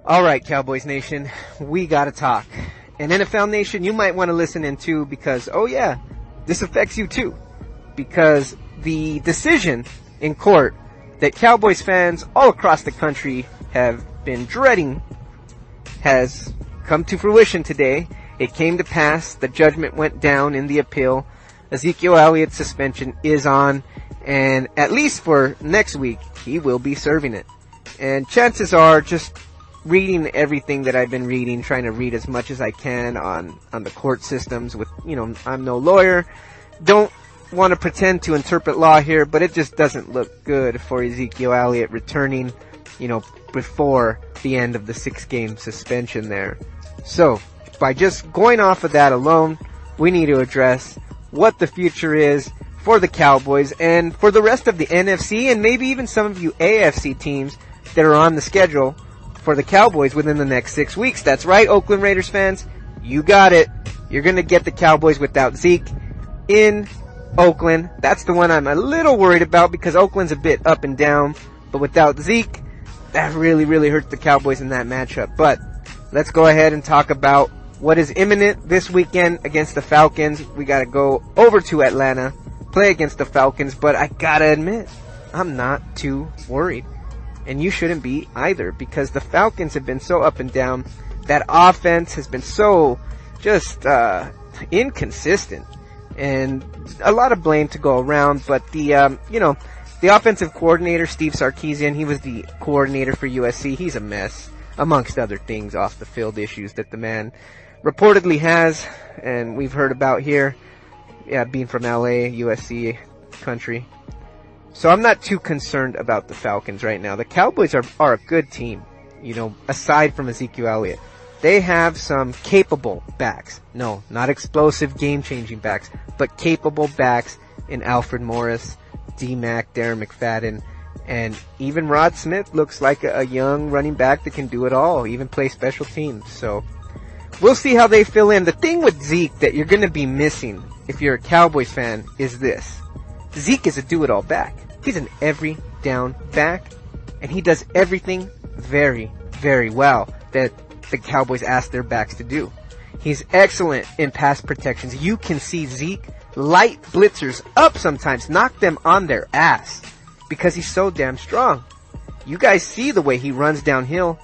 All right, Cowboys Nation, we gotta talk. And NFL Nation, you might want to listen in too because, oh yeah, this affects you too. Because the decision in court that Cowboys fans all across the country have been dreading has come to fruition today. It came to pass. The judgment went down in the appeal. Ezekiel Elliott's suspension is on, and at least for next week, he will be serving it. And chances are, just reading everything that I've been reading, trying to read as much as I can on the court systems with, I'm no lawyer. Don't want to pretend to interpret law here, but it just doesn't look good for Ezekiel Elliott returning, before the end of the 6-game suspension there. So, by just going off of that alone, we need to address what the future is for the Cowboys and for the rest of the NFC and maybe even some of you AFC teams that are on the schedule for the Cowboys within the next 6 weeks. That's right, Oakland Raiders fans. You got it. You're going to get the Cowboys without Zeke in Oakland. That's the one I'm a little worried about because Oakland's a bit up and down. But without Zeke, that really, really hurts the Cowboys in that matchup. But let's go ahead and talk about what is imminent this weekend against the Falcons. We got to go over to Atlanta, play against the Falcons. But I got to admit, I'm not too worried. And you shouldn't be either because the Falcons have been so up and down. That offense has been so just inconsistent. And a lot of blame to go around. But the offensive coordinator, Steve Sarkisian, he was the coordinator for USC. He's a mess, amongst other things, off the field issues that the man reportedly has. And we've heard about here. Yeah, being from LA, USC country. So I'm not too concerned about the Falcons right now. The Cowboys are a good team, aside from Ezekiel Elliott. They have some capable backs. No, not explosive, game-changing backs, but capable backs in Alfred Morris, D-Mac, Darren McFadden, and even Rod Smith looks like a young running back that can do it all, even play special teams. So we'll see how they fill in. The thing with Zeke that you're going to be missing if you're a Cowboys fan is this. Zeke is a do-it-all back. He's an every down back, and he does everything very, very well that the Cowboys ask their backs to do. He's excellent in pass protections. You can see Zeke light blitzers up sometimes, knock them on their ass because he's so damn strong. You guys see the way he runs downhill,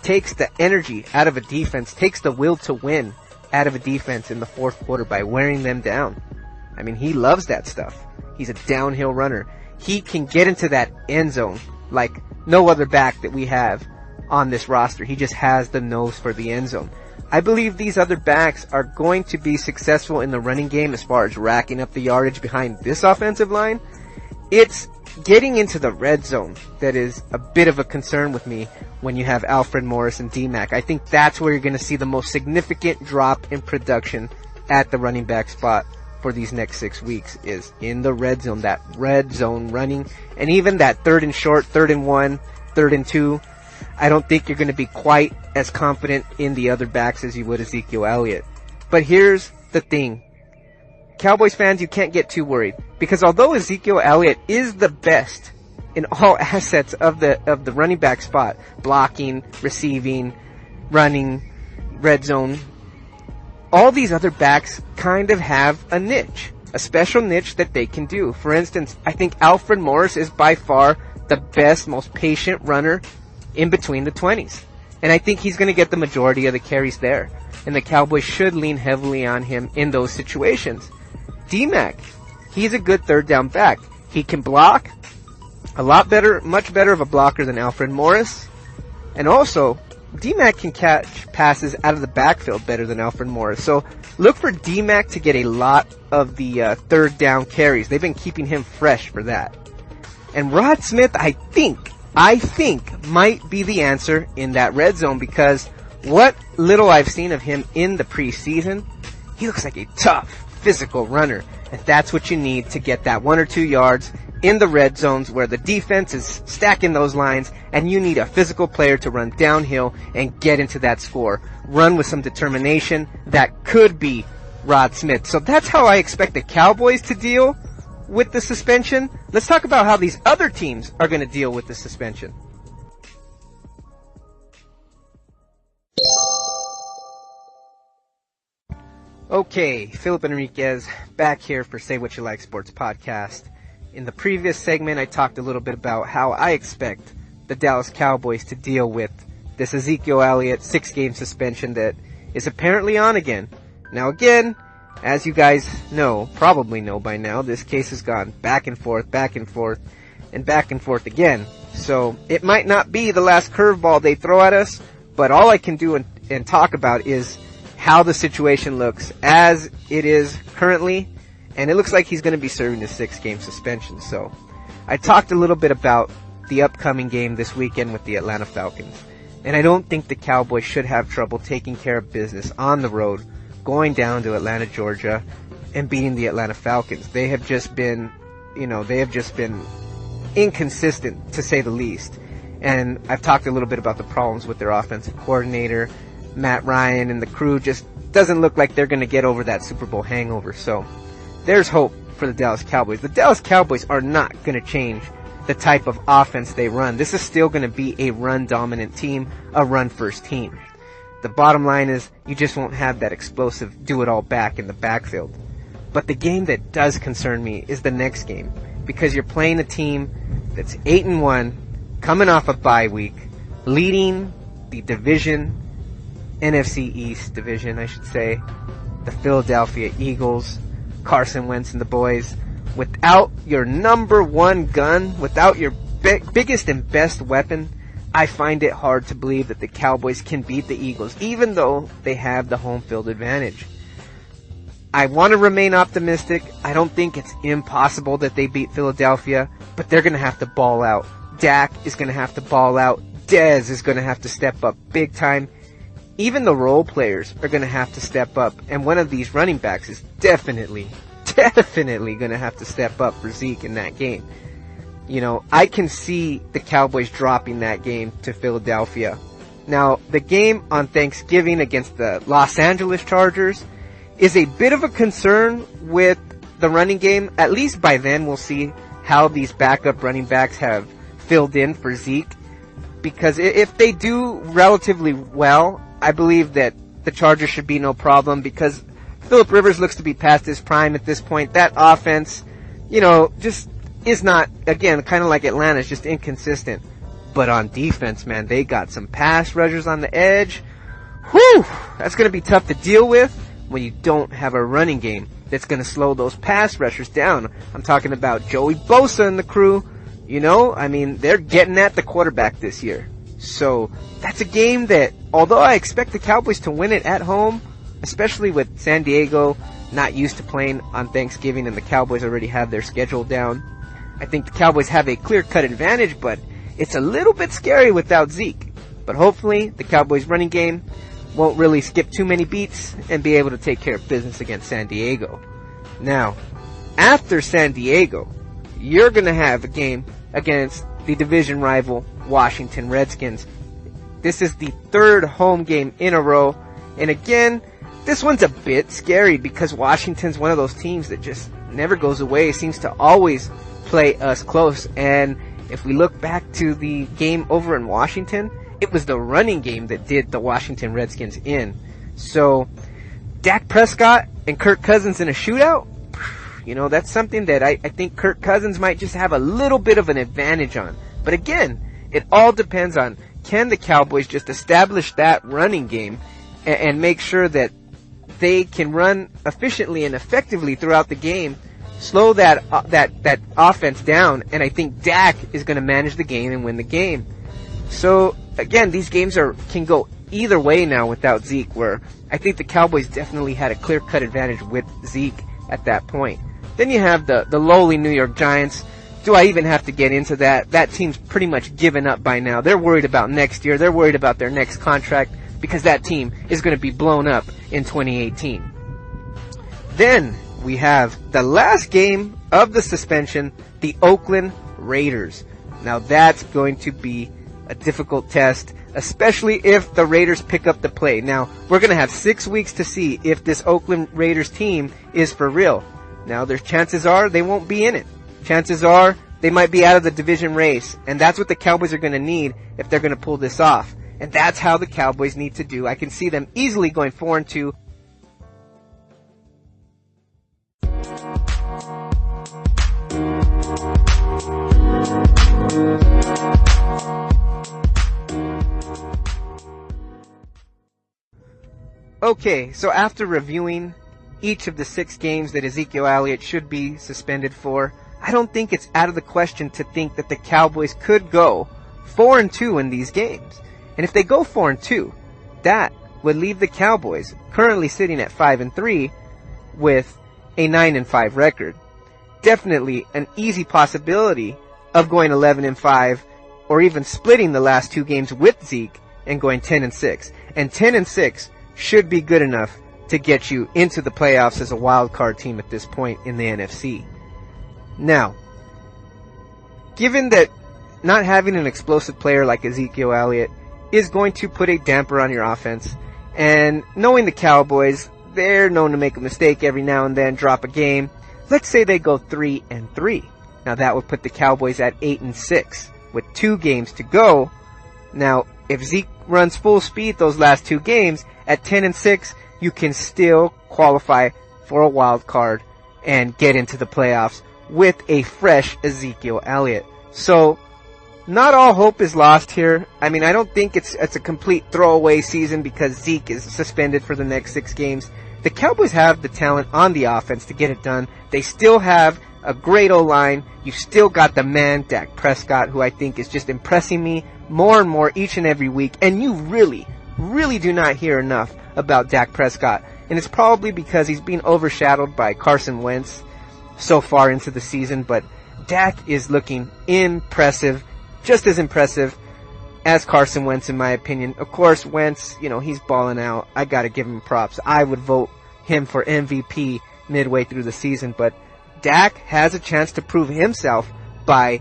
takes the energy out of a defense, takes the will to win out of a defense in the fourth quarter by wearing them down. I mean, he loves that stuff. He's a downhill runner. He can get into that end zone like no other back that we have on this roster. He just has the nose for the end zone. I believe these other backs are going to be successful in the running game as far as racking up the yardage behind this offensive line. It's getting into the red zone that is a bit of a concern with me when you have Alfred Morris and D-Mac. I think that's where you're going to see the most significant drop in production at the running back spot for these next 6 weeks is in the red zone, that red zone running, and even that 3rd and short, 3rd and 1, 3rd and 2. I don't think you're going to be quite as confident in the other backs as you would Ezekiel Elliott. But here's the thing. Cowboys fans, you can't get too worried because although Ezekiel Elliott is the best in all assets of the running back spot, blocking, receiving, running, red zone, all these other backs kind of have a niche, a special niche that they can do. For instance, I think Alfred Morris is by far the best, most patient runner in between the 20s. And I think he's going to get the majority of the carries there. And the Cowboys should lean heavily on him in those situations. D-Mac, he's a good 3rd down back. He can block a lot better, much better of a blocker than Alfred Morris. And also, D-Mac can catch passes out of the backfield better than Alfred Morris. So look for D-Mac to get a lot of the 3rd down carries. They've been keeping him fresh for that. And Rod Smith, I think might be the answer in that red zone because what little I've seen of him in the preseason, he looks like a tough, physical runner. And that's what you need to get that 1 or 2 yards in the red zones where the defense is stacking those lines and you need a physical player to run downhill and get into that score. Run with some determination. That could be Rod Smith. So that's how I expect the Cowboys to deal with the suspension. Let's talk about how these other teams are going to deal with the suspension. Okay, Phillip Enriquez back here for SayWhatchaLike Sports Podcast. In the previous segment, I talked a little bit about how I expect the Dallas Cowboys to deal with this Ezekiel Elliott 6-game suspension that is apparently on again. Now again, as you guys know, probably know by now, this case has gone back and forth, and back and forth again. So it might not be the last curveball they throw at us, but all I can do and talk about is how the situation looks as it is currently, and it looks like he's going to be serving a 6-game suspension. So I talked a little bit about the upcoming game this weekend with the Atlanta Falcons, and I don't think the Cowboys should have trouble taking care of business on the road, going down to Atlanta, Georgia, and beating the Atlanta Falcons. They have just been inconsistent, to say the least. And I've talked a little bit about the problems with their offensive coordinator. Matt Ryan and the crew just doesn't look like they're going to get over that Super Bowl hangover. So there's hope for the Dallas Cowboys. The Dallas Cowboys are not going to change the type of offense they run. This is still going to be a run-dominant team, a run-first team. The bottom line is you just won't have that explosive do-it-all-back in the backfield. But the game that does concern me is the next game, because you're playing a team that's 8-1, coming off a bye week, leading the division, NFC East division, I should say, the Philadelphia Eagles, Carson Wentz and the boys. Without your number one gun, without your biggest and best weapon, I find it hard to believe that the Cowboys can beat the Eagles, even though they have the home field advantage. I want to remain optimistic. I don't think it's impossible that they beat Philadelphia, but they're going to have to ball out. Dak is going to have to ball out. Dez is going to have to step up big time. Even the role players are going to have to step up, and one of these running backs is definitely going to have to step up for Zeke in that game. You know, I can see the Cowboys dropping that game to Philadelphia. Now, the game on Thanksgiving against the Los Angeles Chargers is a bit of a concern with the running game. At least by then we'll see how these backup running backs have filled in for Zeke. Because if they do relatively well, I believe that the Chargers should be no problem, because Phillip Rivers looks to be past his prime at this point. That offense, just is not, again, kind of like Atlanta, is just inconsistent. But on defense, man, they got some pass rushers on the edge. Whew! That's going to be tough to deal with when you don't have a running game that's going to slow those pass rushers down. I'm talking about Joey Bosa and the crew. They're getting at the quarterback this year. So that's a game that, although I expect the Cowboys to win it at home, especially with San Diego not used to playing on Thanksgiving and the Cowboys already have their schedule down, I think the Cowboys have a clear-cut advantage, but it's a little bit scary without Zeke. But hopefully the Cowboys running game won't really skip too many beats and be able to take care of business against San Diego. Now, after San Diego, you're going to have a game against the division rival Washington Redskins. This is the third home game in a row. And again, this one's a bit scary because Washington's one of those teams that just never goes away. It seems to always play us close. And if we look back to the game over in Washington, it was the running game that did the Washington Redskins in. So, Dak Prescott and Kirk Cousins in a shootout? That's something that I think Kirk Cousins might just have a little bit of an advantage on. But again, it all depends on, can the Cowboys just establish that running game and make sure that they can run efficiently and effectively throughout the game, slow that offense down, and I think Dak is going to manage the game and win the game. So again, these games can go either way now without Zeke, where I think the Cowboys definitely had a clear-cut advantage with Zeke at that point. Then you have the lowly New York Giants. Do I even have to get into that? That team's pretty much given up by now. They're worried about next year. They're worried about their next contract because that team is going to be blown up in 2018. Then we have the last game of the suspension, the Oakland Raiders. Now that's going to be a difficult test, especially if the Raiders pick up the play. Now, we're going to have 6 weeks to see if this Oakland Raiders team is for real. Now, there's chances are they won't be in it. Chances are they might be out of the division race, and that's what the Cowboys are going to need if they're going to pull this off. And that's how the Cowboys need to do. I can see them easily going 4-2. Okay, so after reviewing each of the 6 games that Ezekiel Elliott should be suspended for, I don't think it's out of the question to think that the Cowboys could go 4-2 in these games. And if they go 4-2, that would leave the Cowboys currently sitting at 5-3 with a 9-5 record. Definitely an easy possibility of going 11-5 or even splitting the last 2 games with Zeke and going 10-6. And 10-6 should be good enough to get you into the playoffs as a wild card team at this point in the NFC. Now, given that not having an explosive player like Ezekiel Elliott is going to put a damper on your offense, and knowing the Cowboys, they're known to make a mistake every now and then, drop a game. Let's say they go 3-3. Now that would put the Cowboys at 8-6 with 2 games to go. Now, if Zeke runs full speed those last 2 games, at 10-6, you can still qualify for a wild card and get into the playoffs with a fresh Ezekiel Elliott. So, not all hope is lost here. I mean, I don't think it's a complete throwaway season because Zeke is suspended for the next 6 games. The Cowboys have the talent on the offense to get it done. They still have a great O-line. You've still got the man, Dak Prescott, who I think is just impressing me more and more each and every week. And you really do not hear enough about Dak Prescott. And it's probably because he's being overshadowed by Carson Wentz so far into the season. But Dak is looking impressive, just as impressive as Carson Wentz in my opinion. Of course, Wentz, he's balling out. I gotta give him props. I would vote him for MVP midway through the season. But Dak has a chance to prove himself by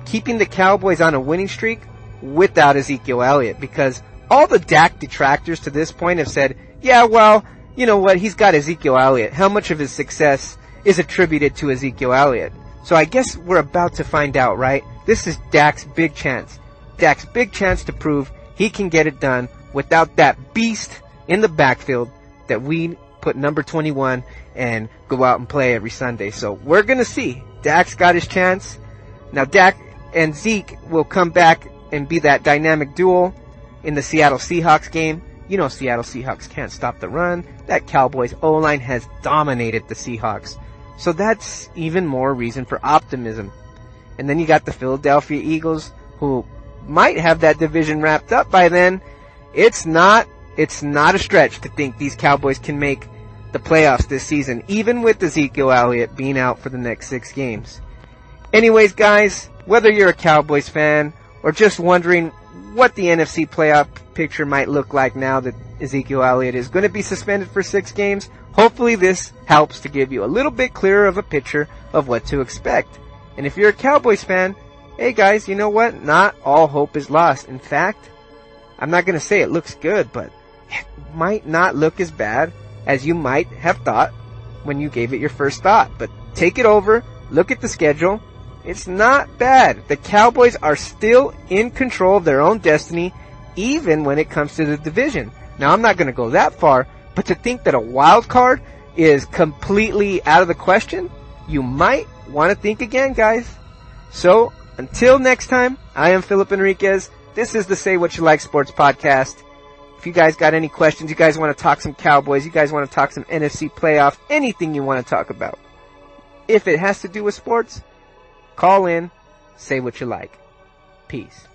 keeping the Cowboys on a winning streak without Ezekiel Elliott, because all the Dak detractors to this point have said, yeah, well, you know what, he's got Ezekiel Elliott. How much of his success is attributed to Ezekiel Elliott? So I guess we're about to find out, right? This is Dak's big chance. Dak's big chance to prove he can get it done without that beast in the backfield that we put number 21 and go out and play every Sunday. So we're going to see. Dak's got his chance. Now Dak and Zeke will come back and be that dynamic duo in the Seattle Seahawks game. Seattle Seahawks can't stop the run. That Cowboys O-line has dominated the Seahawks. So that's even more reason for optimism. And then you got the Philadelphia Eagles, who might have that division wrapped up by then. It's not a stretch to think these Cowboys can make the playoffs this season, even with Ezekiel Elliott being out for the next 6 games. Anyways, guys, whether you're a Cowboys fan or just wondering what the NFC playoff picture might look like now that Ezekiel Elliott is going to be suspended for 6 games, hopefully this helps to give you a little bit clearer of a picture of what to expect. And if you're a Cowboys fan, hey guys, you know what? Not all hope is lost. In fact, I'm not going to say it looks good, but it might not look as bad as you might have thought when you gave it your first thought. But take it over, look at the schedule. It's not bad. The Cowboys are still in control of their own destiny, even when it comes to the division. Now, I'm not going to go that far, but to think that a wild card is completely out of the question, you might want to think again, guys. So, until next time, I am Phillip Enriquez. This is the Say What You Like Sports Podcast. If you guys got any questions, you guys want to talk some Cowboys, you guys want to talk some NFC playoff, anything you want to talk about, if it has to do with sports, call in, say what you like. Peace.